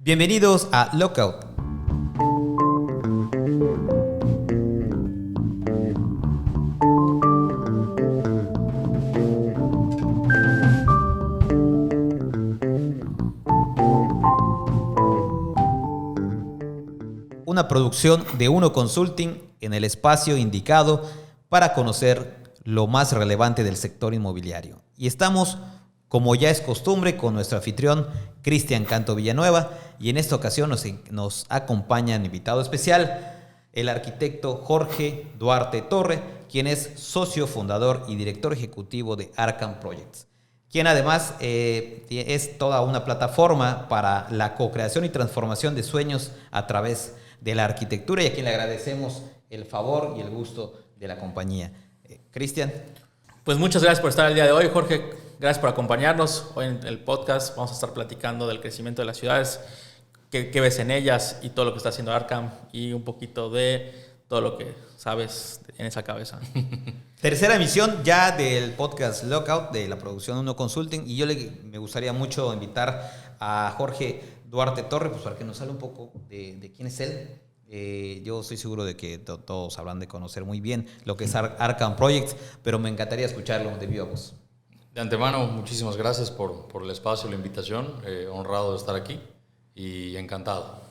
Bienvenidos a Lockout. Una producción de Uno Consulting en el espacio indicado para conocer lo más relevante del sector inmobiliario. Y estamos, como ya es costumbre, con nuestro anfitrión Cristian Canto Villanueva, y en esta ocasión nos acompaña en invitado especial el arquitecto Jorge Duarte Torre, quien es socio fundador y director ejecutivo de Arkham Projects, quien además es toda una plataforma para la co-creación y transformación de sueños a través de la arquitectura, y a quien le agradecemos el favor y el gusto de la compañía. Cristian. Pues muchas gracias por estar el día de hoy, Jorge. Gracias por acompañarnos. Hoy en el podcast vamos a estar platicando del crecimiento de las ciudades, qué ves en ellas y todo lo que está haciendo Arkham y un poquito de todo lo que sabes en esa cabeza. Tercera emisión ya del podcast Lockout de la producción Uno Consulting, y me gustaría mucho invitar a Jorge Duarte Torre, pues para que nos hable un poco de quién es él. Yo estoy seguro de que todos habrán de conocer muy bien lo que es Arkham Projects, pero me encantaría escucharlo de viva voz. De antemano, muchísimas gracias por el espacio y la invitación. Honrado de estar aquí y encantado.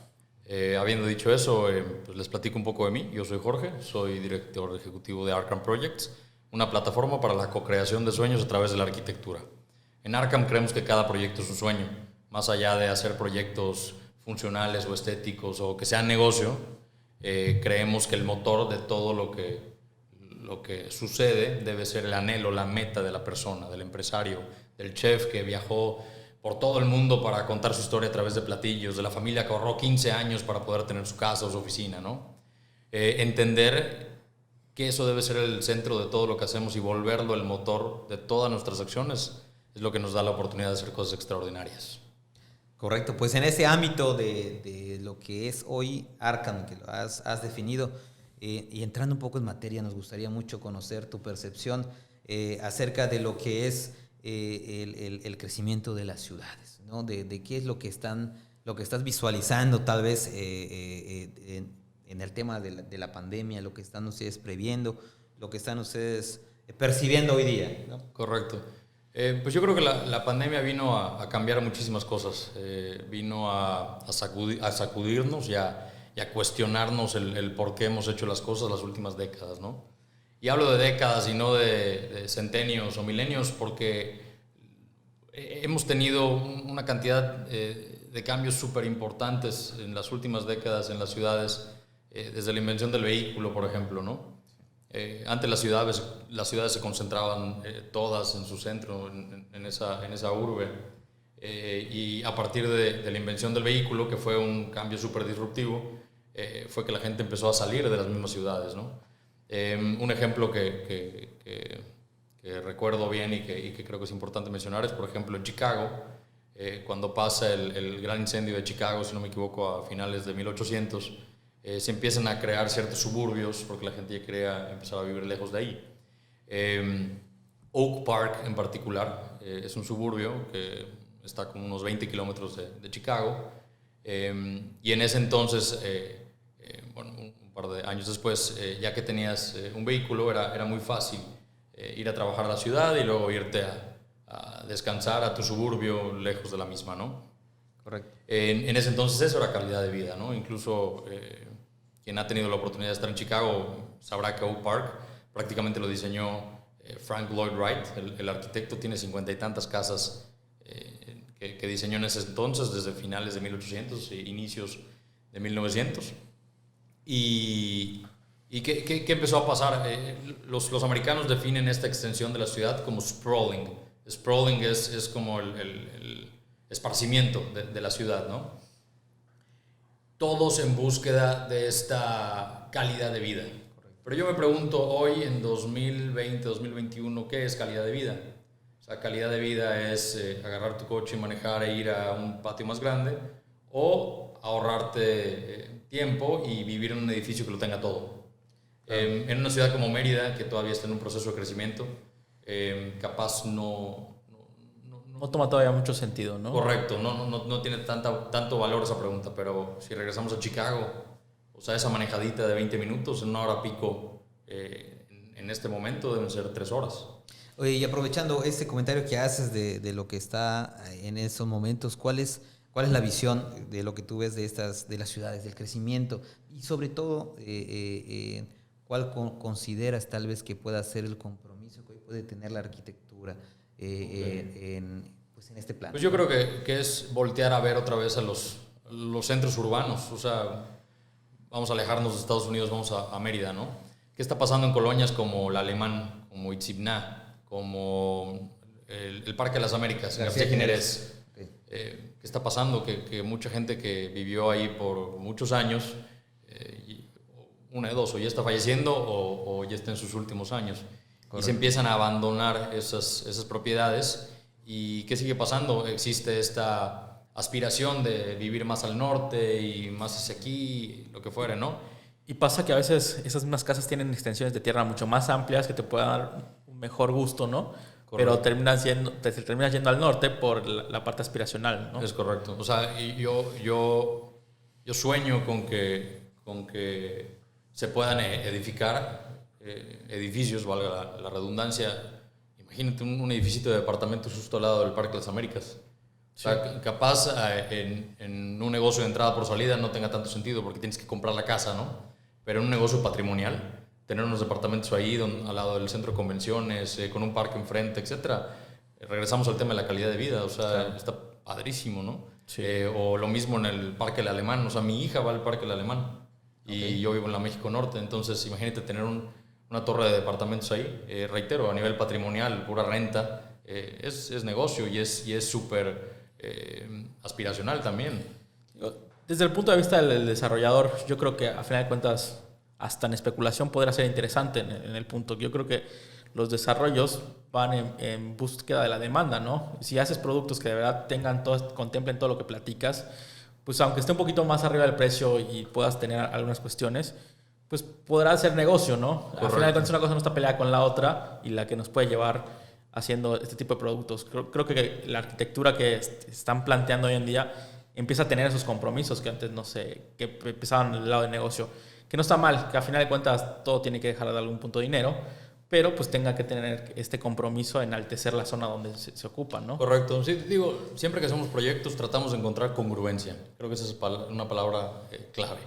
Habiendo dicho eso, pues les platico un poco de mí. Yo soy Jorge, soy director ejecutivo de Arkham Projects, una plataforma para la co-creación de sueños a través de la arquitectura. En Arkham creemos que cada proyecto es un sueño. Más allá de hacer proyectos funcionales o estéticos o que sean negocio, creemos que el motor de todo lo que sucede debe ser el anhelo, la meta de la persona, del empresario, del chef que viajó por todo el mundo para contar su historia a través de platillos, de la familia que ahorró 15 años para poder tener su casa o su oficina, ¿no? Entender que eso debe ser el centro de todo lo que hacemos y volverlo el motor de todas nuestras acciones es lo que nos da la oportunidad de hacer cosas extraordinarias. Correcto, pues en ese ámbito de lo que es hoy Arkham, que lo has definido, y entrando un poco en materia, nos gustaría mucho conocer tu percepción acerca de lo que es el crecimiento de las ciudades, ¿no? De qué es lo que estás visualizando tal vez en el tema de la pandemia, lo que están ustedes previendo, lo que están ustedes percibiendo hoy día, ¿no? Correcto. Pues yo creo que la pandemia vino a cambiar muchísimas cosas, vino a sacudirnos y a cuestionarnos el por qué hemos hecho las cosas las últimas décadas, ¿no? Y hablo de décadas y no de centenios o milenios porque hemos tenido una cantidad de cambios súper importantes en las últimas décadas en las ciudades, desde la invención del vehículo, por ejemplo, ¿no? Antes las ciudades se concentraban todas en su centro, en esa urbe, y a partir de la invención del vehículo, que fue un cambio súper disruptivo, fue que la gente empezó a salir de las mismas ciudades, ¿no? Un ejemplo que recuerdo bien y que creo que es importante mencionar es, por ejemplo, en Chicago, cuando pasa el gran incendio de Chicago, si no me equivoco, a finales de 1800, se empiezan a crear ciertos suburbios porque la gente ya quería empezar a vivir lejos de ahí. Oak Park en particular es un suburbio que está como unos 20 kilómetros de Chicago, y en ese entonces, bueno, un par de años después, ya que tenías un vehículo, era muy fácil ir a trabajar a la ciudad y luego irte a descansar a tu suburbio lejos de la misma, ¿no? Correcto. En ese entonces eso era calidad de vida, ¿no? Incluso quien ha tenido la oportunidad de estar en Chicago sabrá que Oak Park prácticamente lo diseñó Frank Lloyd Wright, el arquitecto. Tiene 50 y tantas casas que diseñó en ese entonces, desde finales de 1800 e inicios de 1900. ¿Y qué empezó a pasar? Los americanos definen esta extensión de la ciudad como sprawling. Sprawling es como el esparcimiento de la ciudad, ¿no? Todos en búsqueda de esta calidad de vida. Correcto. Pero yo me pregunto hoy, en 2020, 2021, ¿qué es calidad de vida? O sea, calidad de vida es agarrar tu coche y manejar e ir a un patio más grande, o ahorrarte tiempo y vivir en un edificio que lo tenga todo. En una ciudad como Mérida, que todavía está en un proceso de crecimiento, capaz no no toma todavía mucho sentido, ¿no? Correcto, no tiene tanto valor esa pregunta, pero si regresamos a Chicago, o sea, esa manejadita de 20 minutos en una hora pico, en este momento deben ser 3 horas. Oye, y aprovechando este comentario que haces de lo que está en esos momentos, ¿cuál es la visión de lo que tú ves de las ciudades, del crecimiento? Y sobre todo, ¿cuál consideras tal vez que pueda ser el compromiso que hoy puede tener la arquitectura en este plan? Pues yo creo que es voltear a ver otra vez a los centros urbanos. O sea, vamos a alejarnos de Estados Unidos, vamos a Mérida, ¿no? ¿Qué está pasando en colonias como La Alemán, como Itzibná, como el Parque de las Américas, García Jiménez? Okay. ¿Qué está pasando? Que mucha gente que vivió ahí por muchos años, una de dos, o ya está falleciendo o ya está en sus últimos años. Correcto. Y se empiezan a abandonar esas propiedades. ¿Y qué sigue pasando? Existe esta aspiración de vivir más al norte y más hacia aquí, lo que fuera, ¿no? Y pasa que a veces esas mismas casas tienen extensiones de tierra mucho más amplias que te puedan dar un mejor gusto, ¿no? Correcto. Pero terminas yendo al norte por la parte aspiracional, ¿no? Es correcto. O sea, yo sueño con que se puedan edificar edificios, valga la redundancia. Imagínate un edificio de departamentos justo al lado del Parque de las Américas. Sí. O sea, capaz en un negocio de entrada por salida no tenga tanto sentido porque tienes que comprar la casa, ¿no? Pero en un negocio patrimonial, tener unos departamentos ahí al lado del centro de convenciones, con un parque enfrente, etcétera. Regresamos al tema de la calidad de vida, o sea, claro. Está padrísimo, ¿no? Sí. O lo mismo en el Parque del Alemán, o sea, mi hija va al Parque del Alemán y yo vivo en la México Norte, entonces imagínate tener una torre de departamentos ahí, reitero, a nivel patrimonial, pura renta, es negocio y es súper aspiracional también. Desde el punto de vista del desarrollador, yo creo que a final de cuentas, hasta en especulación podrá ser interesante en el punto. Yo creo que los desarrollos van en búsqueda de la demanda, ¿no? Si haces productos que de verdad contemplen todo lo que platicas, pues aunque esté un poquito más arriba del precio y puedas tener algunas cuestiones, pues podrá ser negocio, ¿no? Correcto. Al final de cuentas una cosa no está peleada con la otra y la que nos puede llevar haciendo este tipo de productos. Creo que la arquitectura que están planteando hoy en día empieza a tener esos compromisos que antes no sé, que empezaban del lado del negocio, que no está mal, que a final de cuentas todo tiene que dejar de algún punto de dinero, pero pues tenga que tener este compromiso de enaltecer la zona donde se ocupa, ¿no? Correcto. Sí, digo, siempre que hacemos proyectos tratamos de encontrar congruencia. Creo que esa es una palabra clave.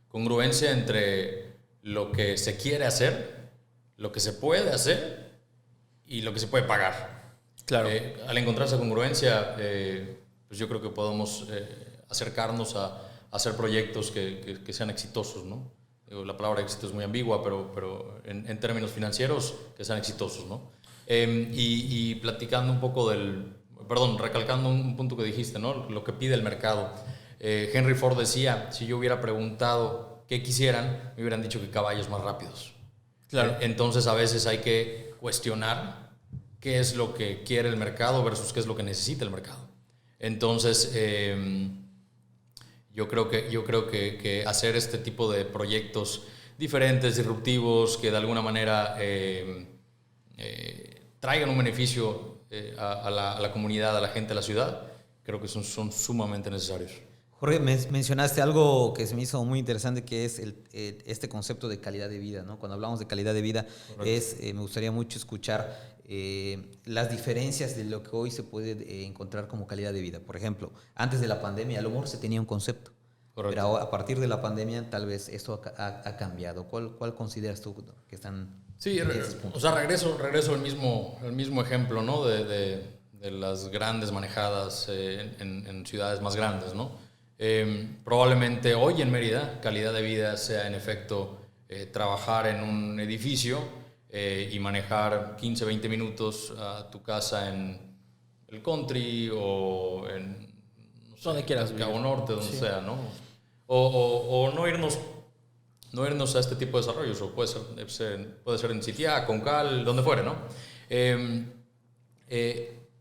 Congruencia entre lo que se quiere hacer, lo que se puede hacer y lo que se puede pagar. Claro. Al encontrar esa congruencia, pues yo creo que podemos acercarnos a hacer proyectos que sean exitosos, ¿no? La palabra éxito es muy ambigua, pero en términos financieros, que sean exitosos, ¿no? Y platicando un poco recalcando un punto que dijiste, ¿no? Lo que pide el mercado. Henry Ford decía, si yo hubiera preguntado qué quisieran, me hubieran dicho que caballos más rápidos. Claro. Entonces a veces hay que cuestionar qué es lo que quiere el mercado versus qué es lo que necesita el mercado. Entonces, yo creo que hacer este tipo de proyectos diferentes, disruptivos, que de alguna manera traigan un beneficio a la comunidad, a la gente de la ciudad, creo que son sumamente necesarios. Jorge, mencionaste algo que se me hizo muy interesante, que es este concepto de calidad de vida, ¿no? Cuando hablamos de calidad de vida, me gustaría mucho escuchar las diferencias de lo que hoy se puede encontrar como calidad de vida. Por ejemplo, antes de la pandemia, a lo mejor se tenía un concepto, correcto, pero a partir de la pandemia tal vez esto ha cambiado. ¿Cuál consideras tú que están? Sí, o sea, regreso al mismo ejemplo, ¿no? De las grandes manejadas en ciudades más grandes, ¿no? Probablemente hoy en Mérida calidad de vida sea en efecto trabajar en un edificio y manejar 15-20 minutos a tu casa en el country o en donde quieras, Cabo Norte, donde sea, ¿no? O no irnos a este tipo de desarrollos, o puede ser en Sitiá, Concal, donde fuere, ¿no?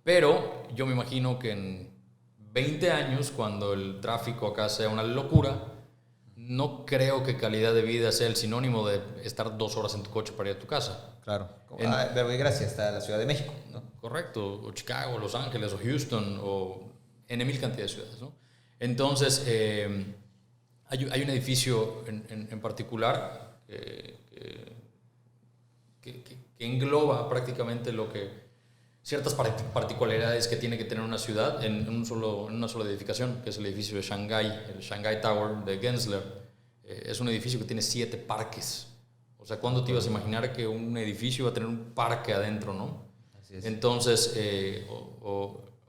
Pero yo me imagino que en 20 años, cuando el tráfico acá sea una locura, no creo que calidad de vida sea el sinónimo de estar 2 horas en tu coche para ir a tu casa. Claro. Verbo y Gracia está la Ciudad de México, ¿no? Correcto, o Chicago, Los Ángeles, o Houston, o N mil cantidad de ciudades, ¿no? Entonces, hay un edificio en particular que engloba prácticamente ciertas particularidades que tiene que tener una ciudad en una sola edificación, que es el edificio de Shanghai, el Shanghai Tower de Gensler. Es un edificio que tiene 7 parques. O sea, ¿cuándo te ibas a imaginar que un edificio iba a tener un parque adentro, no? Así es. Entonces,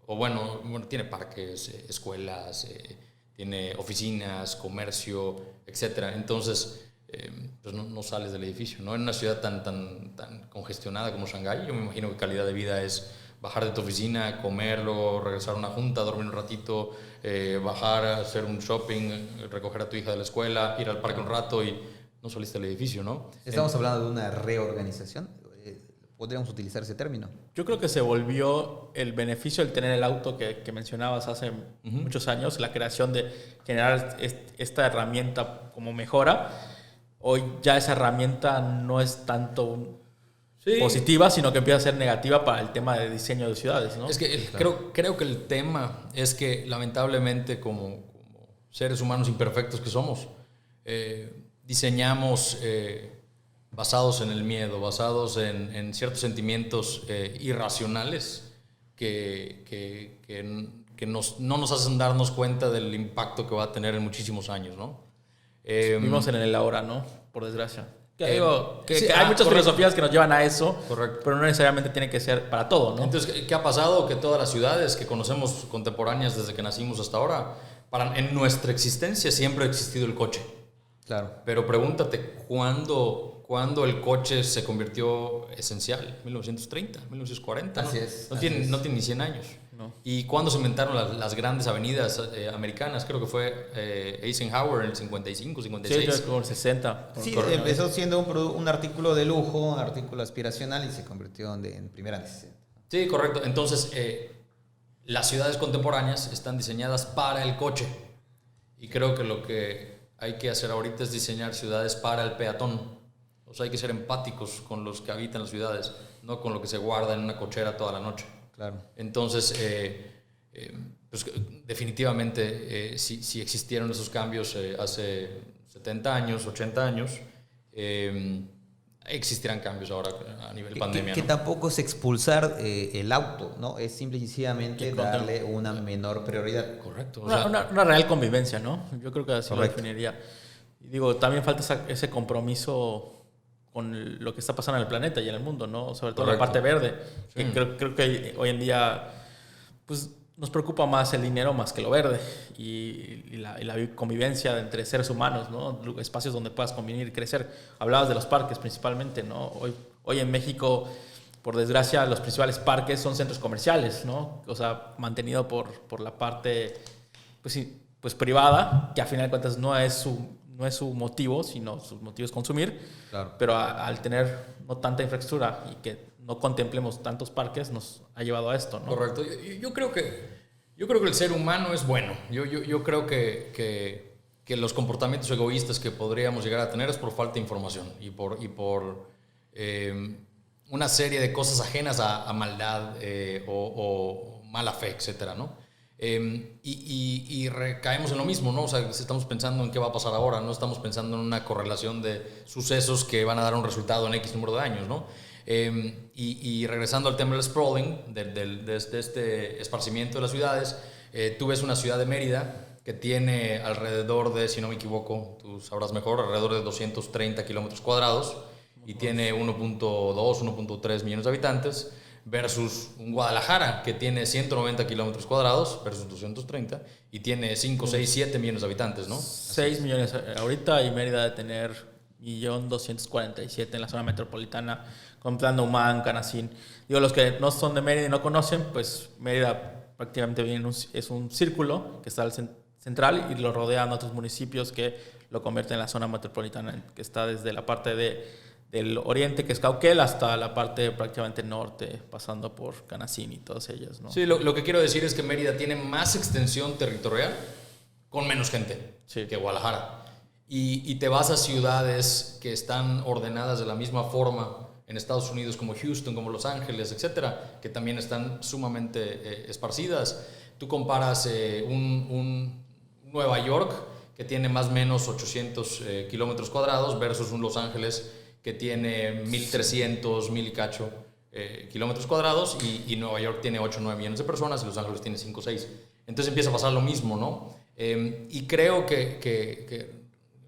bueno, tiene parques, escuelas, tiene oficinas, comercio, etc. Entonces, pues no sales del edificio, ¿no? En una ciudad tan congestionada como Shanghái, yo me imagino que calidad de vida es bajar de tu oficina, comer, luego regresar a una junta, dormir un ratito, bajar, hacer un shopping, recoger a tu hija de la escuela, ir al parque un rato y no saliste del edificio, ¿no? Estamos hablando de una reorganización. ¿Podríamos utilizar ese término? Yo creo que se volvió el beneficio del tener el auto que mencionabas hace muchos años, la creación de generar esta herramienta como mejora. Hoy ya esa herramienta no es tanto positiva, sino que empieza a ser negativa para el tema de diseño de ciudades, ¿no? Es que creo que el tema es que lamentablemente como seres humanos imperfectos que somos, diseñamos basados en el miedo, basados en ciertos sentimientos irracionales que no nos hacen darnos cuenta del impacto que va a tener en muchísimos años, ¿no? Vivimos en el ahora, ¿no? Por desgracia. Sí, Hay muchas filosofías que nos llevan a eso, correcto, pero no necesariamente tiene que ser para todo, ¿no? Entonces, ¿qué ha pasado? Que todas las ciudades que conocemos contemporáneas desde que nacimos hasta ahora, en nuestra existencia siempre ha existido el coche. Claro. Pero pregúntate, ¿cuándo el coche se convirtió esencial? 1930, 1940. Así ¿no? es. No tiene ni 100 años. No. ¿Y cuándo se inventaron las grandes avenidas americanas? Creo que fue Eisenhower en el 55, 56. Sí, como el 60. Sí, empezó siendo un artículo de lujo, un artículo aspiracional y se convirtió en primera necesidad. Sí, correcto. Entonces, las ciudades contemporáneas están diseñadas para el coche. Y creo que lo que hay que hacer ahorita es diseñar ciudades para el peatón. O sea, hay que ser empáticos con los que habitan las ciudades, no con lo que se guarda en una cochera toda la noche. Claro. Entonces, pues, definitivamente, si existieron esos cambios hace 70 años, 80 años, existirán cambios ahora a nivel pandemia. Que ¿no? tampoco es expulsar el auto, ¿no? Es simple y sencillamente darle una menor prioridad. Correcto. O Una real convivencia, ¿no? Yo creo que así Correcto. lo definiría. Y digo, también falta ese compromiso con lo que está pasando en el planeta y en el mundo, ¿no? Sobre todo Correcto. la parte verde. Sí. Que creo que hoy en día pues, nos preocupa más el dinero más que lo verde y la convivencia entre seres humanos, ¿no? Espacios donde puedas convivir y crecer. Hablabas de los parques principalmente, ¿no? Hoy en México, por desgracia, los principales parques son centros comerciales, ¿no? O sea, mantenido por la parte pues privada, que a final de cuentas no es su motivo, sino su motivo es consumir. Claro. Pero al tener no tanta infraestructura y que no contemplemos tantos parques, nos ha llevado a esto, ¿no? Correcto. Yo creo que el ser humano es bueno. Yo creo que los comportamientos egoístas que podríamos llegar a tener es por falta de información y por una serie de cosas ajenas a maldad o mala fe, etcétera, ¿no? Y recaemos en lo mismo, ¿no? O sea, estamos pensando en qué va a pasar ahora, no estamos pensando en una correlación de sucesos que van a dar un resultado en X número de años, ¿no? Y regresando al tema del sprawling, de este esparcimiento de las ciudades, tú ves una ciudad de Mérida que tiene alrededor de, si no me equivoco, tú sabrás mejor, alrededor de 230 kilómetros cuadrados y tiene 1.2, 1.3 millones de habitantes, versus un Guadalajara que tiene 190 kilómetros cuadrados versus 230 y tiene 5, 6, 7 millones de habitantes, ¿no? 6 millones ahorita y Mérida de tener 1.247.000 en la zona metropolitana, contemplando Humán, Canacín. Digo, los que no son de Mérida y no conocen, pues Mérida prácticamente es un círculo que está al central y lo rodean otros municipios que lo convierten en la zona metropolitana, que está desde la parte del oriente, que es Cauquel, hasta la parte prácticamente norte, pasando por Canacín y todas ellas, ¿no? Sí, lo que quiero decir es que Mérida tiene más extensión territorial con menos gente que Guadalajara. Y te vas a ciudades que están ordenadas de la misma forma en Estados Unidos como Houston, como Los Ángeles, etcétera, que también están sumamente esparcidas. Tú comparas un Nueva York que tiene más o menos 800 kilómetros cuadrados versus un Los Ángeles que tiene 1.300, 1.000 y cacho kilómetros cuadrados, y Nueva York tiene 8 o 9 millones de personas y Los Ángeles tiene 5 o 6. Entonces empieza a pasar lo mismo, ¿no? Y creo que,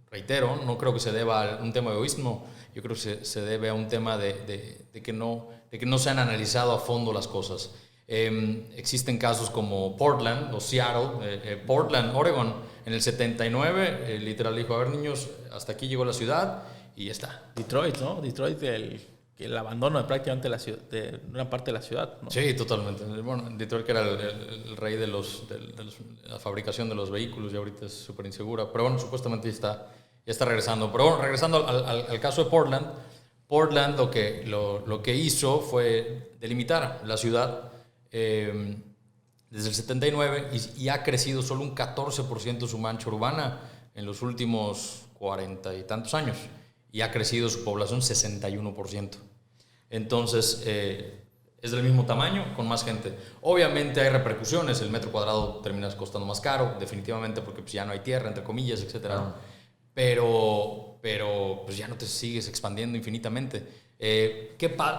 reitero, no creo que se deba a un tema de egoísmo, yo creo que se debe a un tema de que no se han analizado a fondo las cosas. Existen casos como Portland o Seattle, Portland, Oregon, en el 79, literal dijo, a ver niños, hasta aquí llegó la ciudad y ya está. Detroit, ¿no? Detroit, el abandono de prácticamente la ciudad, de una parte de la ciudad, ¿no? Sí, totalmente. Bueno, Detroit, que era el rey de la fabricación de los vehículos, y ahorita es súper insegura, pero bueno, supuestamente ya está regresando. Pero bueno, regresando al caso de Portland, lo que hizo fue delimitar la ciudad desde el 79 y ha crecido solo un 14% su mancha urbana en los últimos 40 y tantos años, y ha crecido su población 61%. Entonces, es del mismo tamaño, con más gente. Obviamente hay repercusiones, el metro cuadrado termina costando más caro, definitivamente, porque pues ya no hay tierra, entre comillas, etc. Pero pues ya no te sigues expandiendo infinitamente.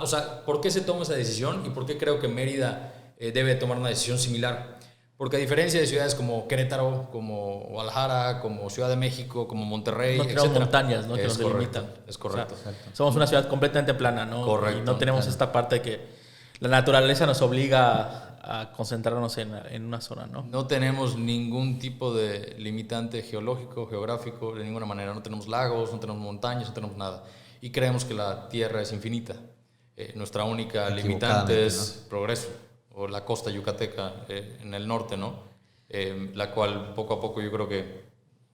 O sea, ¿por qué se toma esa decisión y por qué creo que Mérida debe tomar una decisión similar? Porque a diferencia de ciudades como Querétaro, como Guadalajara, como Ciudad de México, como Monterrey, no tenemos etcétera, montañas, ¿no? Que nos delimitan. Es correcto. O sea, somos una ciudad completamente plana, ¿no? Correcto. Y no tenemos esta parte de que la naturaleza nos obliga a concentrarnos en una zona, ¿no? No tenemos ningún tipo de limitante geológico, geográfico, de ninguna manera. No tenemos lagos, no tenemos montañas, no tenemos nada. Y creemos que la Tierra es infinita. Nuestra única limitante es progreso, o la costa yucateca en el norte, ¿no? La cual poco a poco yo creo que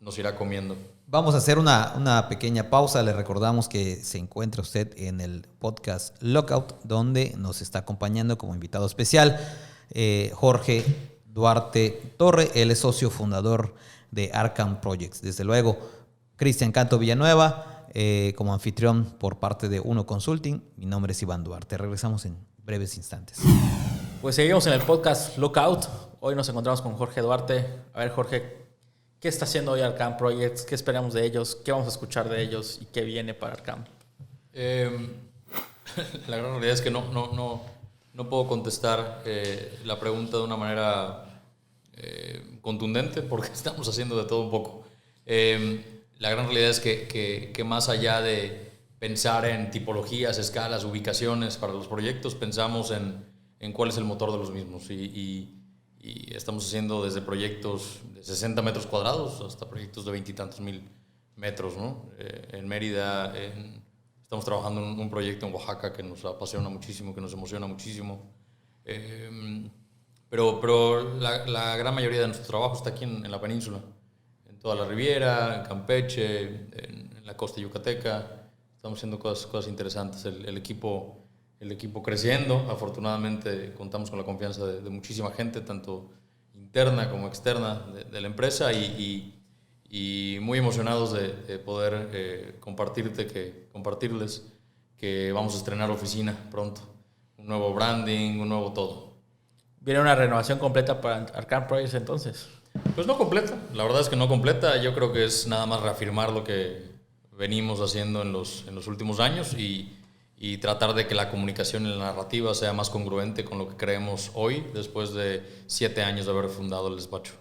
nos irá comiendo. Vamos a hacer una pequeña pausa. Le recordamos que se encuentra usted en el podcast Lockout, donde nos está acompañando como invitado especial Jorge Duarte Torre. Él es socio fundador de Arkham Projects. Desde luego, Cristian Canto Villanueva como anfitrión por parte de Uno Consulting. Mi nombre es Iván Duarte. Regresamos en breves instantes. Pues seguimos en el podcast Lookout. Hoy nos encontramos con Jorge Duarte. A ver, Jorge, ¿qué está haciendo hoy Arkham Projects? ¿Qué esperamos de ellos? ¿Qué vamos a escuchar de ellos? ¿Y qué viene para Arkham? La gran realidad es que no puedo contestar la pregunta de una manera contundente, porque estamos haciendo de todo un poco. La gran realidad es que más allá de pensar en tipologías, escalas, ubicaciones para los proyectos, pensamos en cuál es el motor de los mismos, y estamos haciendo desde proyectos de 60 metros cuadrados hasta proyectos de 20 y tantos mil metros, ¿no? En Mérida estamos trabajando en un proyecto en Oaxaca que nos apasiona muchísimo, que nos emociona muchísimo, pero la gran mayoría de nuestro trabajo está aquí en la península, en toda la Riviera, en Campeche, en la costa yucateca. Estamos haciendo cosas interesantes. El equipo creciendo. Afortunadamente contamos con la confianza de muchísima gente, tanto interna como externa de la empresa, y muy emocionados de poder compartirles que vamos a estrenar oficina pronto. Un nuevo branding, un nuevo todo. ¿Viene una renovación completa para Arkham Projects entonces? Pues no completa, la verdad es que no completa. Yo creo que es nada más reafirmar lo que venimos haciendo en los últimos años, y tratar de que la comunicación y la narrativa sea más congruente con lo que creemos hoy, después de 7 años de haber fundado el despacho.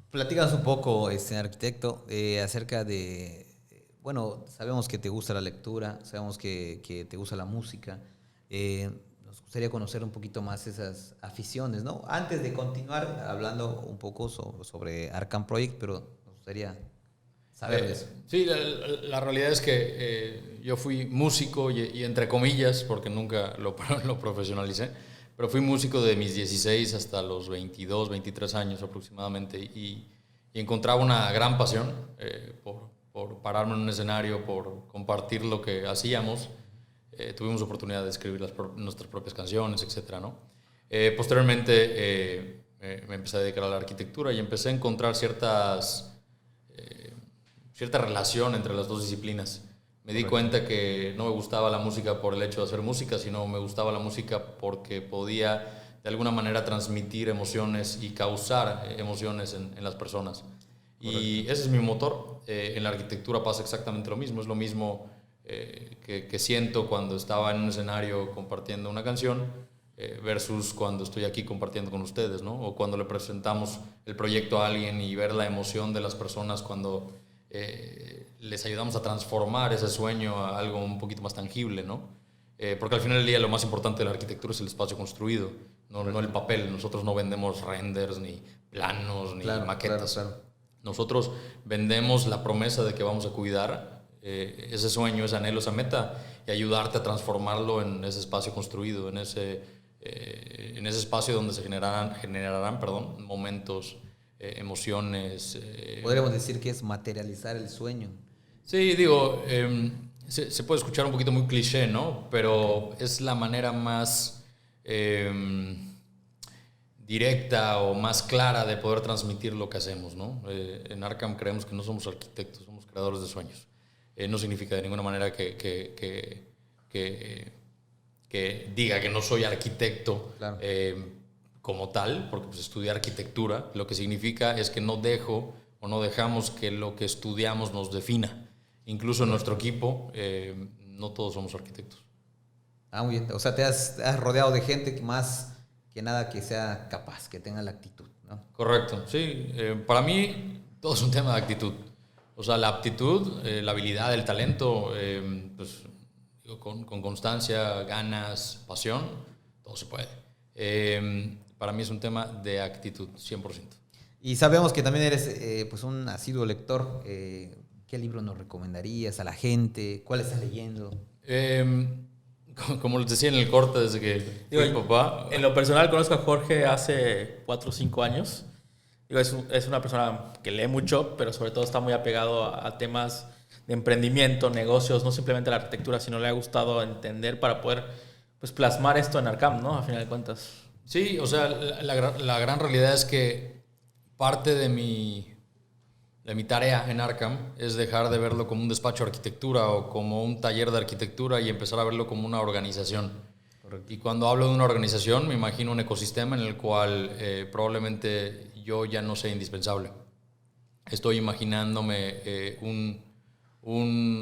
Platícanos un poco, arquitecto, acerca de... Bueno, sabemos que te gusta la lectura, sabemos que te gusta la música. Nos gustaría conocer un poquito más esas aficiones, ¿no? Antes de continuar hablando un poco sobre Arkham Project, pero nos gustaría saber de eso. Sí, la realidad es que yo fui músico, y entre comillas, porque nunca lo profesionalicé, pero fui músico de mis 16 hasta los 22, 23 años aproximadamente, y encontraba una gran pasión por pararme en un escenario, por compartir lo que hacíamos. Tuvimos oportunidad de escribir nuestras propias canciones, etcétera, ¿no? Posteriormente me empecé a dedicar a la arquitectura y empecé a encontrar cierta relación entre las dos disciplinas. Me di cuenta que no me gustaba la música por el hecho de hacer música, sino me gustaba la música porque podía de alguna manera transmitir emociones y causar emociones en las personas. Correcto. Y ese es mi motor. En la arquitectura pasa exactamente lo mismo. Es lo mismo que siento cuando estaba en un escenario compartiendo una canción versus cuando estoy aquí compartiendo con ustedes, ¿no? O cuando le presentamos el proyecto a alguien y ver la emoción de las personas cuando les ayudamos a transformar ese sueño a algo un poquito más tangible, ¿no? Porque al final del día lo más importante de la arquitectura es el espacio construido, no el papel. Nosotros no vendemos renders, ni planos, ni maquetas. Claro. Nosotros vendemos la promesa de que vamos a cuidar ese sueño, ese anhelo, esa meta, y ayudarte a transformarlo en ese espacio construido, en ese espacio donde se generarán momentos, emociones. Podríamos decir que es materializar el sueño. Sí, digo, se puede escuchar un poquito muy cliché, ¿no? Pero es la manera más directa o más clara de poder transmitir lo que hacemos, ¿no? En Arkham creemos que no somos arquitectos, somos creadores de sueños. No significa de ninguna manera que diga que no soy arquitecto, claro, como tal, porque pues estudié arquitectura. Lo que significa es que no dejamos que lo que estudiamos nos defina. Incluso en nuestro equipo, no todos somos arquitectos. Muy bien. O sea, te has rodeado de gente que más que nada que sea capaz, que tenga la actitud, ¿no? Correcto, sí. Para mí, todo es un tema de actitud. O sea, la aptitud, la habilidad, el talento, pues con constancia, ganas, pasión, todo se puede. Para mí es un tema de actitud, 100%. Y sabemos que también eres pues un asiduo lector. ¿Qué libro nos recomendarías a la gente? ¿Cuál estás leyendo? Como les decía en el corte, desde que fui papá. En lo personal conozco a Jorge hace 4 o 5 años. Es una persona que lee mucho, pero sobre todo está muy apegado a temas de emprendimiento, negocios, no simplemente la arquitectura, sino le ha gustado entender para poder pues, plasmar esto en Arkham, ¿no? A final de cuentas. Sí, o sea, la gran realidad es que parte de mi tarea en Arkham es dejar de verlo como un despacho de arquitectura o como un taller de arquitectura y empezar a verlo como una organización. Correcto. Y cuando hablo de una organización, me imagino un ecosistema en el cual probablemente yo ya no sea indispensable. Estoy imaginándome una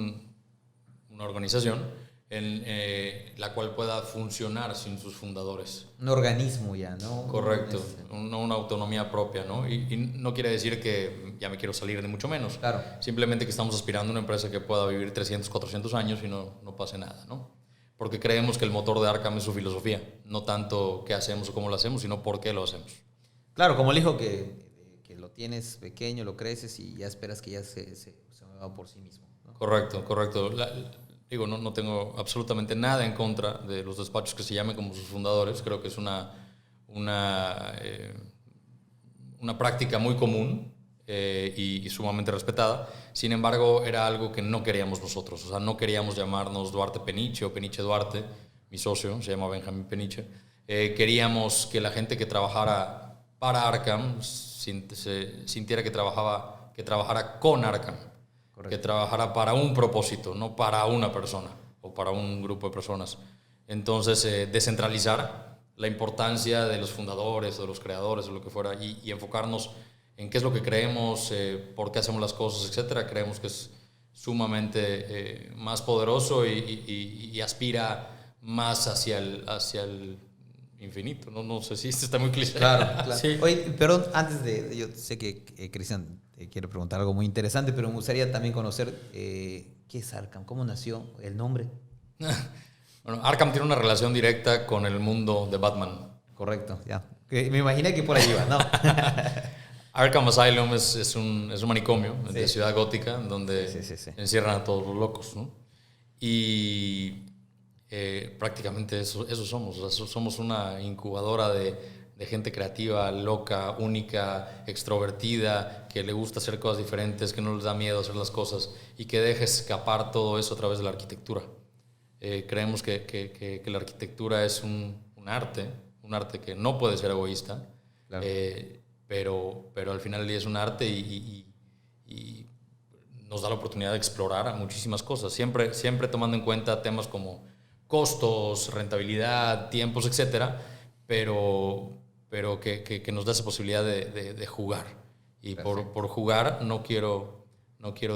organización en la cual pueda funcionar sin sus fundadores. Un organismo ya, ¿no? Correcto, una autonomía propia, ¿no? Y no quiere decir que ya me quiero salir, ni mucho menos. Claro. Simplemente que estamos aspirando a una empresa que pueda vivir 300, 400 años y no pase nada, ¿no? Porque creemos que el motor de Arkham es su filosofía, no tanto qué hacemos o cómo lo hacemos, sino por qué lo hacemos. Claro, como el hijo que lo tienes pequeño, lo creces y ya esperas que ya se mueva por sí mismo, ¿no? Correcto. Digo, no tengo absolutamente nada en contra de los despachos que se llamen como sus fundadores. Creo que es una práctica muy común y sumamente respetada. Sin embargo, era algo que no queríamos nosotros. O sea, no queríamos llamarnos Duarte Peniche o Peniche Duarte. Mi socio se llama Benjamín Peniche. Queríamos que la gente que trabajara para Arkham sintiera que trabajara con Arkham. Correcto. Que trabajara para un propósito, no para una persona o para un grupo de personas. Entonces, descentralizar la importancia de los fundadores o de los creadores o lo que fuera y enfocarnos en qué es lo que creemos, por qué hacemos las cosas, etcétera. Creemos que es sumamente más poderoso y aspira más hacia el infinito. No sé si esto está muy cliché. Claro. Sí. Oye, pero antes yo sé que Cristian quiere preguntar algo muy interesante, pero me gustaría también conocer qué es Arkham, cómo nació, el nombre. Bueno, Arkham tiene una relación directa con el mundo de Batman. Correcto, ya. Me imaginé que por ahí iba, ¿no? Arkham Asylum es un manicomio de Ciudad Gótica donde encierran a todos los locos, ¿no? Y prácticamente eso somos. O sea, somos una incubadora de gente creativa, loca, única, extrovertida, que le gusta hacer cosas diferentes, que no les da miedo hacer las cosas y que deje escapar todo eso a través de la arquitectura. Creemos que la arquitectura es un arte que no puede ser egoísta, claro. Pero al final del día es un arte y nos da la oportunidad de explorar a muchísimas cosas, siempre tomando en cuenta temas como costos, rentabilidad, tiempos, etcétera, pero que nos da esa posibilidad de jugar. Y por jugar no quiero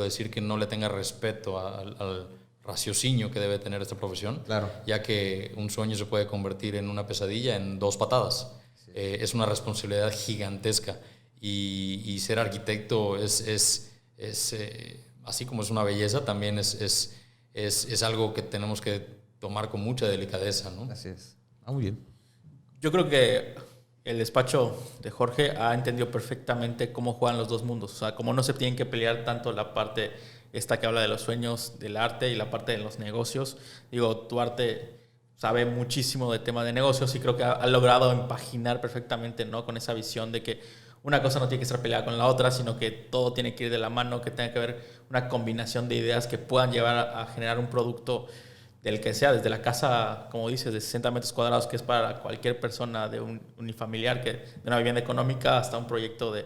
decir que no le tenga respeto al raciocinio que debe tener esta profesión, claro, ya que un sueño se puede convertir en una pesadilla en 2 patadas. Sí. Es una responsabilidad gigantesca y ser arquitecto es así como es una belleza, también es algo que tenemos que tomar con mucha delicadeza, ¿no? Así es. Muy bien. Yo creo que el despacho de Jorge ha entendido perfectamente cómo juegan los dos mundos. O sea, cómo no se tienen que pelear tanto la parte esta que habla de los sueños, del arte, y la parte de los negocios. Digo, tu arte sabe muchísimo de tema de negocios y creo que ha logrado empaginar perfectamente, ¿no? Con esa visión de que una cosa no tiene que estar peleada con la otra, sino que todo tiene que ir de la mano, que tenga que haber una combinación de ideas que puedan llevar a generar un producto del que sea, desde la casa, como dices, de 60 metros cuadrados, que es para cualquier persona de un unifamiliar, de una vivienda económica, hasta un proyecto de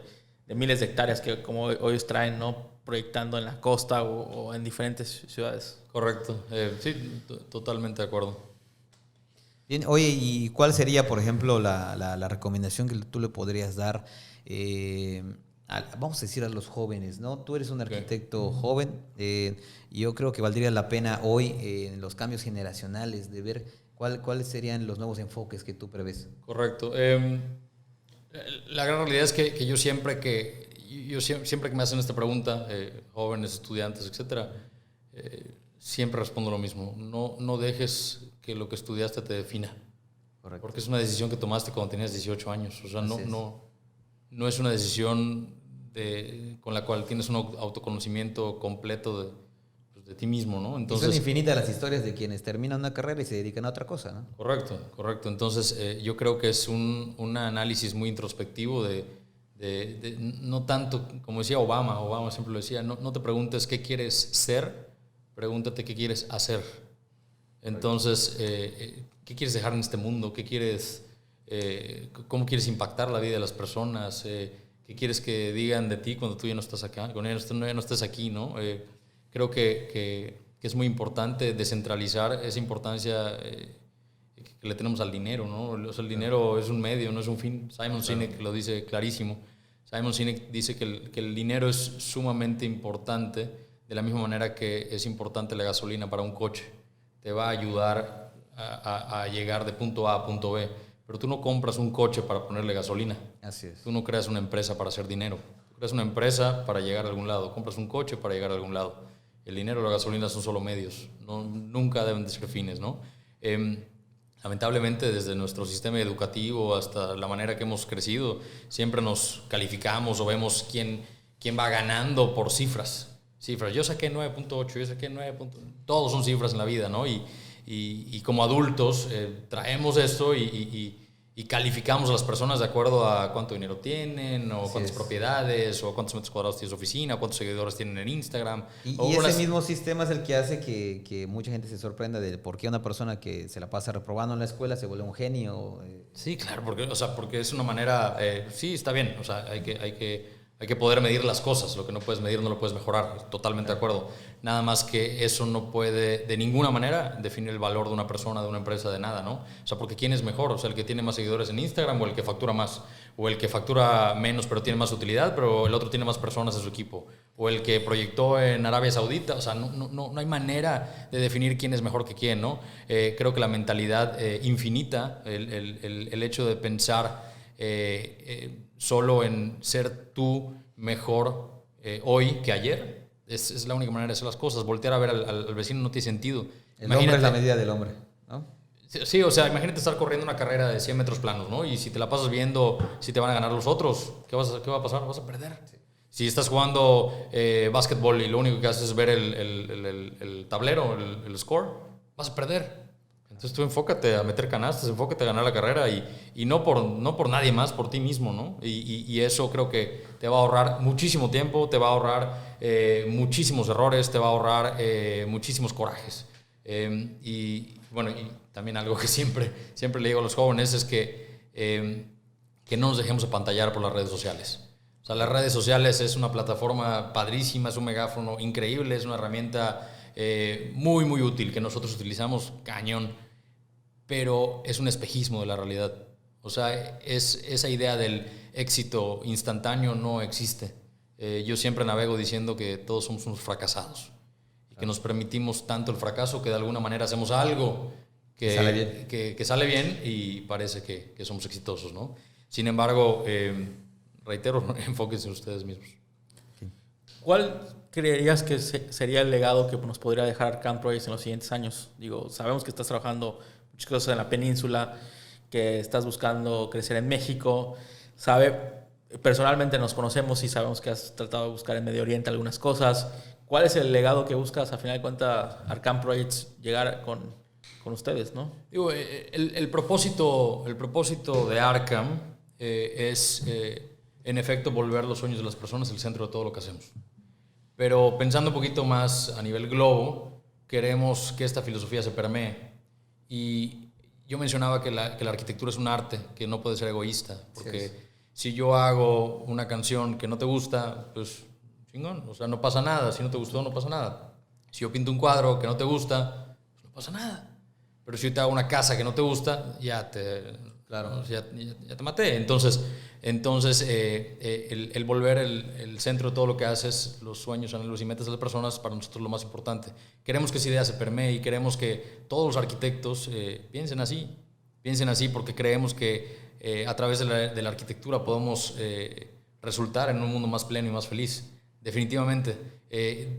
miles de hectáreas que como hoy traen, ¿no? Proyectando en la costa o en diferentes ciudades. Correcto. Sí, totalmente de acuerdo. Bien, oye, ¿y cuál sería, por ejemplo, la recomendación que tú le podrías dar, vamos a decir, a los jóvenes, ¿no? Tú eres un arquitecto joven, y yo creo que valdría la pena hoy, en los cambios generacionales, de ver cuáles serían los nuevos enfoques que tú prevés. Correcto. La gran realidad es que yo siempre que me hacen esta pregunta, jóvenes, estudiantes, etcétera, siempre respondo lo mismo. No dejes que lo que estudiaste te defina. Correcto. Porque es una decisión que tomaste cuando tenías 18 años. O sea, no es una decisión con la cual tienes un autoconocimiento completo de ti mismo, ¿no? Entonces, son infinitas las historias de quienes terminan una carrera y se dedican a otra cosa, ¿no? Correcto. Entonces, yo creo que es un análisis muy introspectivo de no tanto, como decía Obama siempre lo decía, no te preguntes qué quieres ser, pregúntate qué quieres hacer. Entonces, ¿qué quieres dejar en este mundo? ¿Qué quieres, cómo quieres impactar la vida de las personas? ¿Qué quieres que digan de ti cuando tú ya no estás acá, cuando ya no estés aquí, ¿no? Creo que es muy importante descentralizar esa importancia que le tenemos al dinero, ¿no? O sea, el dinero es un medio, no es un fin. Simon Sinek lo dice clarísimo. Simon Sinek dice que el dinero es sumamente importante, de la misma manera que es importante la gasolina para un coche. Te va a ayudar a llegar de punto A a punto B. Pero tú no compras un coche para ponerle gasolina. Así es. Tú no creas una empresa para hacer dinero. Tú creas una empresa para llegar a algún lado. Compras un coche para llegar a algún lado. El dinero y la gasolina son solo medios. Nunca deben de ser fines, ¿no? Lamentablemente, desde nuestro sistema educativo hasta la manera que hemos crecido, siempre nos calificamos o vemos quién va ganando por cifras. Yo saqué 9.8, yo saqué 9. Todos son cifras en la vida, ¿no? Y como adultos traemos esto y calificamos a las personas de acuerdo a cuánto dinero tienen, o cuántas propiedades, o cuántos metros cuadrados tiene su oficina, o cuántos seguidores tienen en Instagram. Y ese mismo sistema es el que hace que mucha gente se sorprenda de por qué una persona que se la pasa reprobando en la escuela se vuelve un genio. Sí, claro, porque es una manera... sí, está bien, o sea, hay que poder medir las cosas. Lo que no puedes medir no lo puedes mejorar. Totalmente de acuerdo. Nada más que eso no puede de ninguna manera definir el valor de una persona, de una empresa, de nada, ¿no? O sea, porque ¿quién es mejor? O sea, el que tiene más seguidores en Instagram, o el que factura más, o el que factura menos pero tiene más utilidad, pero el otro tiene más personas en su equipo, o el que proyectó en Arabia Saudita. O sea, no hay manera de definir quién es mejor que quién, ¿no? Creo que la mentalidad infinita, el hecho de pensar solo en ser tú mejor hoy que ayer, es la única manera de hacer las cosas. Voltear a ver al vecino no tiene sentido. El hombre es la medida del hombre, ¿no? Sí, o sea, imagínate estar corriendo una carrera de 100 metros planos, ¿no? Y si te la pasas viendo si te van a ganar los otros, ¿qué va a pasar? Vas a perder. Sí. Si estás jugando básquetbol y lo único que haces es ver el tablero, el score, vas a perder. Entonces tú enfócate a meter canastas, enfócate a ganar la carrera y no por nadie más, por ti mismo, ¿no? Y eso creo que te va a ahorrar muchísimo tiempo, te va a ahorrar muchísimos errores, te va a ahorrar muchísimos corajes. Y bueno, y también algo que siempre le digo a los jóvenes es que no nos dejemos apantallar por las redes sociales. O sea, las redes sociales es una plataforma padrísima, es un megáfono increíble, es una herramienta muy, muy útil que nosotros utilizamos cañón, pero es un espejismo de la realidad. O sea, esa idea del éxito instantáneo no existe. Yo siempre navego diciendo que todos somos unos fracasados y que nos permitimos tanto el fracaso que de alguna manera hacemos algo que sale bien y parece que somos exitosos, ¿no? Sin embargo, reitero, enfóquense en ustedes mismos. ¿Cuál creerías que sería el legado que nos podría dejar Arcam Projects en los siguientes años? Digo, sabemos que estás trabajando muchas cosas en la península, que estás buscando crecer en México. Personalmente nos conocemos y sabemos que has tratado de buscar en Medio Oriente algunas cosas. ¿Cuál es el legado que buscas, a final de cuentas, Arcam Projects, llegar con ustedes, ¿no? Digo, el propósito de Arcam es, en efecto, volver los sueños de las personas el centro de todo lo que hacemos. Pero pensando un poquito más a nivel globo, queremos que esta filosofía se permee. Y yo mencionaba que la arquitectura es un arte, que no puede ser egoísta, porque si yo hago una canción que no te gusta, pues chingón, o sea, no pasa nada. Si no te gustó, no pasa nada. Si yo pinto un cuadro que no te gusta, pues no pasa nada. Pero si yo te hago una casa que no te gusta, ya te maté. Entonces el volver el centro de todo lo que haces, los sueños, anhelos y metas de las personas, para nosotros es lo más importante. Queremos que esa idea se permee y queremos que todos los arquitectos piensen así porque creemos que a través de la arquitectura podemos resultar en un mundo más pleno y más feliz. Definitivamente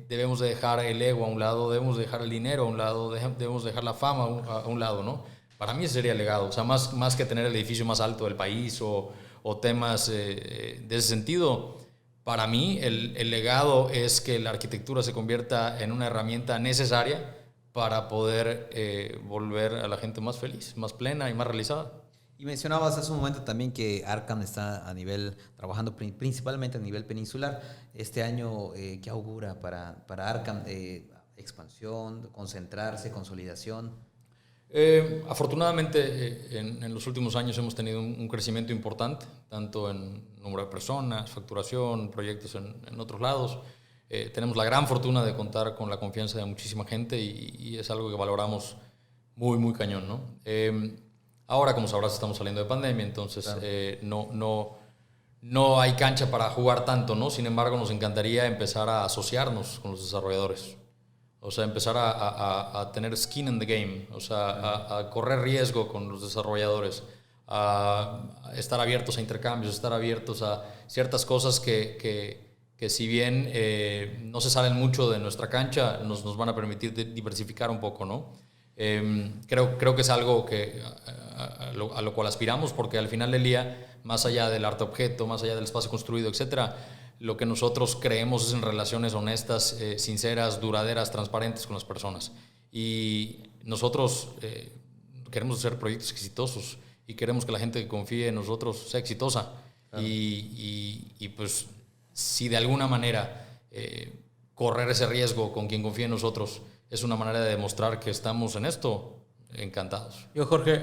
debemos de dejar el ego a un lado, debemos de dejar el dinero a un lado, debemos dejar la fama a un lado, ¿no? Para mí ese sería el legado. O sea, más que tener el edificio más alto del país o temas de ese sentido, para mí el legado es que la arquitectura se convierta en una herramienta necesaria para poder volver a la gente más feliz, más plena y más realizada. Y mencionabas hace un momento también que Arcam está trabajando principalmente a nivel peninsular. Este año, ¿qué augura para Arcam? Expansión, concentrarse, consolidación. Afortunadamente, en los últimos años hemos tenido un crecimiento importante, tanto en número de personas, facturación, proyectos en otros lados. Tenemos la gran fortuna de contar con la confianza de muchísima gente y es algo que valoramos muy, muy cañón, ¿no? Ahora, como sabrás, estamos saliendo de pandemia, entonces claro. No hay cancha para jugar tanto, ¿no? Sin embargo, nos encantaría empezar a asociarnos con los desarrolladores. O sea, empezar a tener skin in the game, o sea, a correr riesgo con los desarrolladores, a estar abiertos a intercambios, estar abiertos a ciertas cosas que si bien no se salen mucho de nuestra cancha, nos van a permitir diversificar un poco, ¿no? Creo que es algo a lo cual aspiramos, porque al final del día, más allá del arte objeto, más allá del espacio construido, etcétera, lo que nosotros creemos es en relaciones honestas, sinceras, duraderas, transparentes con las personas. Y nosotros queremos hacer proyectos exitosos y queremos que la gente que confíe en nosotros sea exitosa. Claro. Y pues si de alguna manera correr ese riesgo con quien confía en nosotros es una manera de demostrar que estamos en esto, encantados. Yo, Jorge,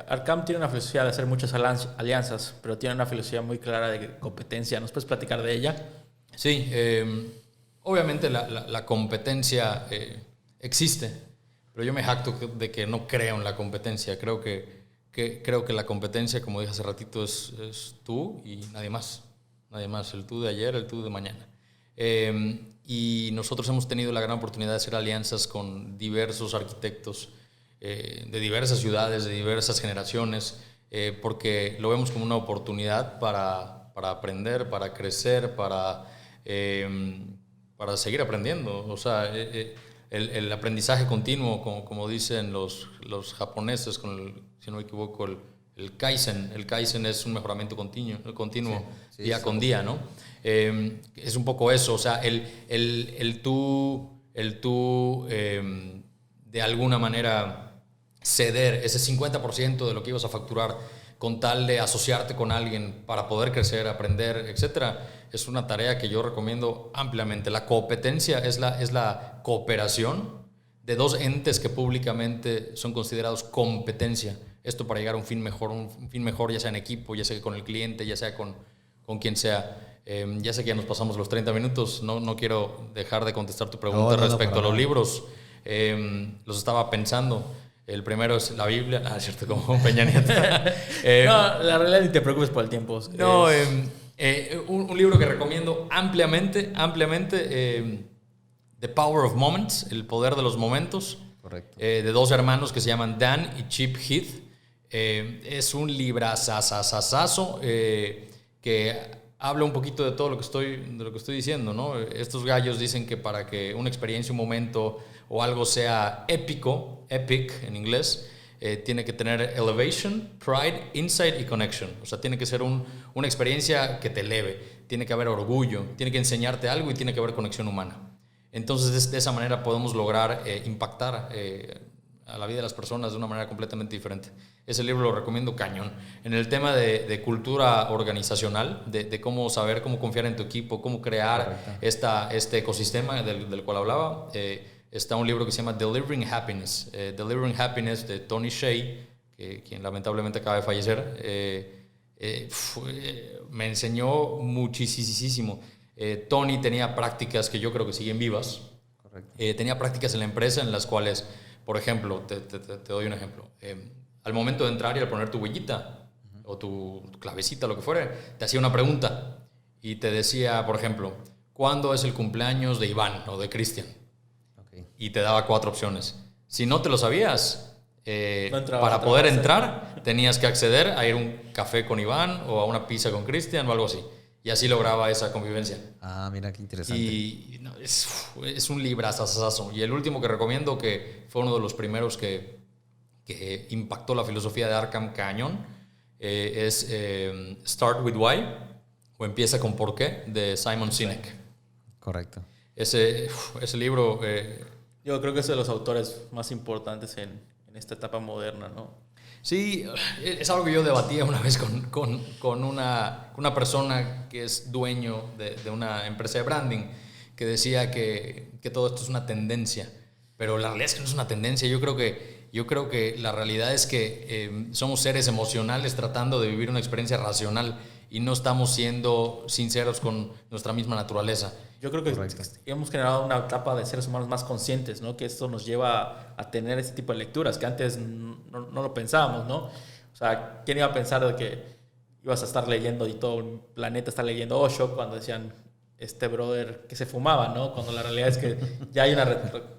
Arcam tiene una filosofía de hacer muchas alianzas, pero tiene una filosofía muy clara de competencia. ¿Nos puedes platicar de ella? Sí, obviamente la competencia existe, pero yo me jacto de que no creo en la competencia. Creo que la competencia, como dije hace ratito, es tú y nadie más. Nadie más, el tú de ayer, el tú de mañana. Y nosotros hemos tenido la gran oportunidad de hacer alianzas con diversos arquitectos de diversas ciudades, de diversas generaciones, porque lo vemos como una oportunidad para aprender, para crecer, para seguir aprendiendo. O sea, el aprendizaje continuo, como dicen los japoneses, si no me equivoco, el Kaizen. El Kaizen es un mejoramiento continuo sí, día con día, ¿no? Es un poco eso, o sea, el tú de alguna manera ceder ese 50% de lo que ibas a facturar con tal de asociarte con alguien para poder crecer, aprender, etcétera, es una tarea que yo recomiendo ampliamente. La competencia es la cooperación de dos entes que públicamente son considerados competencia. Esto para llegar a un fin mejor ya sea en equipo, ya sea con el cliente, ya sea con con quien sea. Ya sé que ya nos pasamos los 30 minutos, no quiero dejar de contestar tu pregunta respecto a los libros. Los estaba pensando. El primero es la Biblia. Es cierto, como Peña Nieto. No, la realidad, ni te preocupes por el tiempo. No, un libro que recomiendo ampliamente, The Power of Moments, El Poder de los Momentos. Correcto. De dos hermanos que se llaman Dan y Chip Heath. Es un librazazazazazo que habla un poquito de todo lo que estoy diciendo, ¿no? Estos gallos dicen que para que una experiencia, un momento o algo sea épico, epic en inglés, tiene que tener elevation, pride, insight y connection. O sea, tiene que ser una experiencia que te eleve, tiene que haber orgullo, tiene que enseñarte algo y tiene que haber conexión humana. Entonces, de esa manera podemos lograr impactar a la vida de las personas de una manera completamente diferente. Ese libro lo recomiendo cañón. En el tema de cultura organizacional, de cómo saber, cómo confiar en tu equipo, cómo crear este ecosistema del cual hablaba, está un libro que se llama Delivering Happiness. Delivering Happiness de Tony Hsieh, quien lamentablemente acaba de fallecer, me enseñó muchísimo. Tony tenía prácticas que yo creo que siguen vivas. Correcto. Tenía prácticas en la empresa en las cuales, por ejemplo, te doy un ejemplo. Al momento de entrar y al poner tu huellita o tu clavecita, lo que fuera, te hacía una pregunta y te decía, por ejemplo, ¿cuándo es el cumpleaños de Iván o de Cristian? Okay. Y te daba 4 opciones. Si no te lo sabías, para poder entrar, tenías que acceder a ir a un café con Iván o a una pizza con Cristian o algo así. Y así lograba esa convivencia. Ah, mira qué interesante. Y no, es un librazazazo. Y el último que recomiendo, que fue uno de los primeros que impactó la filosofía de Arkham cañón, es Start with Why, o Empieza con Por qué, de Simon Sinek. Correcto. Ese libro... yo creo que es de los autores más importantes en esta etapa moderna, ¿no? Sí, es algo que yo debatía una vez con una persona que es dueño de una empresa de branding, que decía que todo esto es una tendencia, pero la realidad es que no es una tendencia. Yo creo que la realidad es que somos seres emocionales tratando de vivir una experiencia racional y no estamos siendo sinceros con nuestra misma naturaleza. Yo creo que hemos generado una etapa de seres humanos más conscientes, ¿no? Que esto nos lleva a tener este tipo de lecturas que antes no lo pensábamos, ¿no? O sea, ¿quién iba a pensar de que ibas a estar leyendo y todo el planeta está leyendo Osho cuando decían este brother que se fumaba, ¿no? Cuando la realidad es que ya hay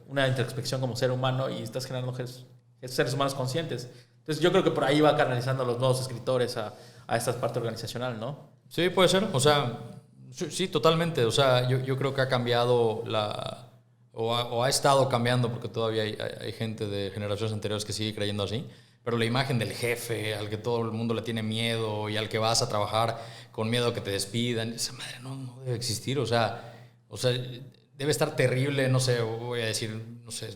una introspección como ser humano y estás generando seres humanos conscientes. Entonces yo creo que por ahí va canalizando los nuevos escritores a esta parte organizacional, ¿no? Sí, puede ser. O sea, sí, totalmente. O sea, yo creo que ha cambiado o ha estado cambiando, porque todavía hay gente de generaciones anteriores que sigue creyendo así, pero la imagen del jefe al que todo el mundo le tiene miedo y al que vas a trabajar con miedo a que te despidan, esa madre no debe existir. O sea, debe estar terrible, no sé, voy a decir, no sé,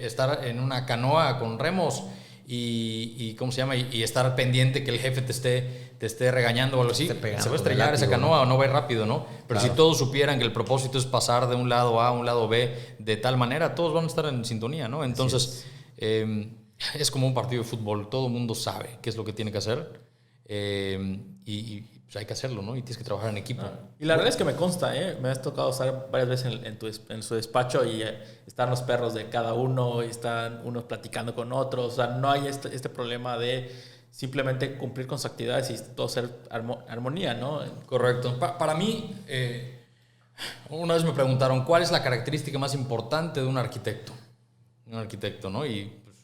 estar en una canoa con remos y ¿cómo se llama? Y estar pendiente que el jefe te esté regañando o algo así. Se va a estrellar esa canoa, ¿no? O no va a ir rápido, ¿no? Pero claro, si todos supieran que el propósito es pasar de un lado A a un lado B de tal manera, todos van a estar en sintonía, ¿no? Entonces, es como un partido de fútbol. Todo el mundo sabe qué es lo que tiene que hacer y pues hay que hacerlo, ¿no? Y tienes que trabajar en equipo. Y la verdad es que me consta, me has tocado estar varias veces en su despacho y están los perros de cada uno y están unos platicando con otros. O sea, no hay este problema de simplemente cumplir con sus actividades y todo ser armonía, ¿no? Correcto. Para mí, una vez me preguntaron, ¿cuál es la característica más importante de un arquitecto? Un arquitecto, ¿no? Y pues,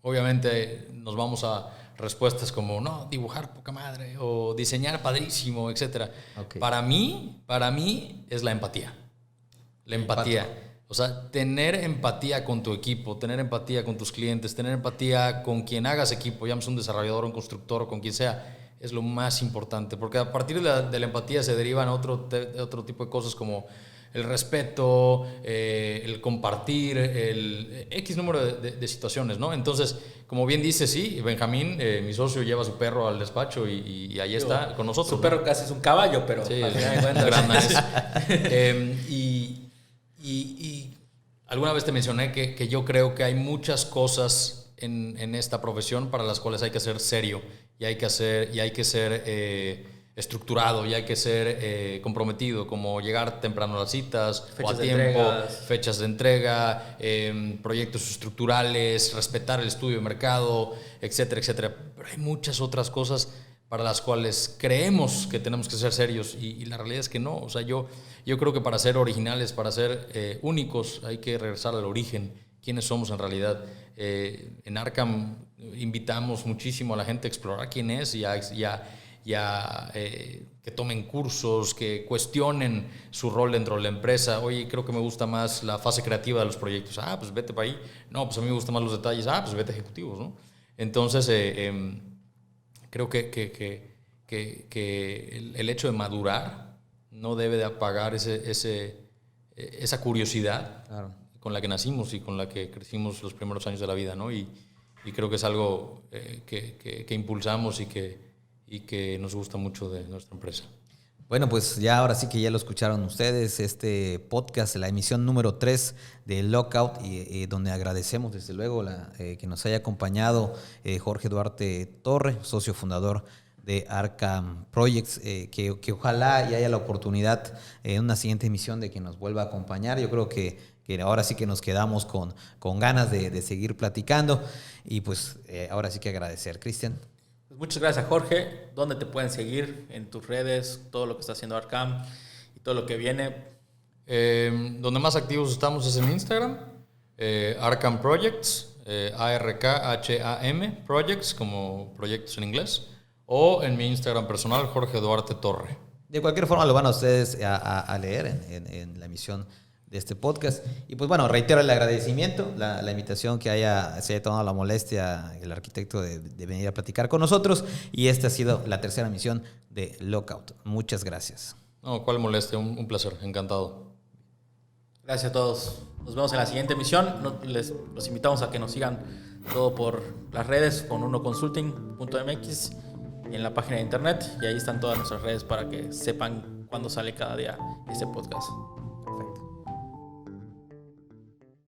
obviamente nos vamos a respuestas como, no, dibujar poca madre o diseñar padrísimo, etc. Okay. Para mí es la empatía. La empatía. O sea, tener empatía con tu equipo, tener empatía con tus clientes, tener empatía con quien hagas equipo, llámese un desarrollador, un constructor o con quien sea, es lo más importante. Porque a partir de la empatía se derivan otro tipo de cosas como el respeto, el compartir, el X número de situaciones, ¿no? Entonces, como bien dice, sí, Benjamín, mi socio, lleva a su perro al despacho y ahí está con nosotros. Su perro, ¿no? Casi es un caballo, pero sí, al final de cuentas. Y alguna vez te mencioné que yo creo que hay muchas cosas en esta profesión para las cuales hay que ser serio y hay que ser estructurado y hay que ser comprometido, como llegar temprano a las citas, fechas o a de tiempo, entregas. fechas de entrega, proyectos estructurales, respetar el estudio de mercado, etcétera, etcétera. Pero hay muchas otras cosas para las cuales creemos que tenemos que ser serios y la realidad es que no. O sea, yo creo que para ser originales, para ser únicos, hay que regresar al origen, quiénes somos en realidad. En Arkham invitamos muchísimo a la gente a explorar quién es y que tomen cursos, que cuestionen su rol dentro de la empresa. Oye, creo que me gusta más la fase creativa de los proyectos. Pues vete para ahí. No, pues a mí me gustan más los detalles. Pues vete a ejecutivos, ¿no? Entonces, creo que el hecho de madurar no debe de apagar esa curiosidad, claro, con la que nacimos y con la que crecimos los primeros años de la vida, ¿no? Y creo que es algo que impulsamos y que nos gusta mucho de nuestra empresa. Bueno, pues ya ahora sí que ya lo escucharon ustedes, este podcast, la emisión número 3 de Lockout, y donde agradecemos desde luego que nos haya acompañado Jorge Duarte Torre, socio fundador de Arkham Projects, que ojalá y haya la oportunidad en una siguiente emisión de que nos vuelva a acompañar. Yo creo que ahora sí que nos quedamos con ganas de seguir platicando, y pues ahora sí que agradecer. Cristian. Muchas gracias, Jorge. ¿Dónde te pueden seguir en tus redes, todo lo que está haciendo Arkham y todo lo que viene? Donde más activos estamos es en Instagram, Arkham Projects, ARKHAM Projects, como proyectos en inglés, o en mi Instagram personal, Jorge Duarte Torre. De cualquier forma lo van a ustedes a leer en la emisión de este podcast. Y pues bueno, reitero el agradecimiento, la invitación que se haya tomado la molestia el arquitecto de venir a platicar con nosotros, y esta ha sido la tercera emisión de Lockout. Muchas gracias. No, cuál molestia, un placer, encantado. Gracias a todos. Nos vemos en la siguiente emisión. Los invitamos a que nos sigan todo por las redes con unoconsulting.mx y en la página de internet, y ahí están todas nuestras redes para que sepan cuándo sale cada día este podcast.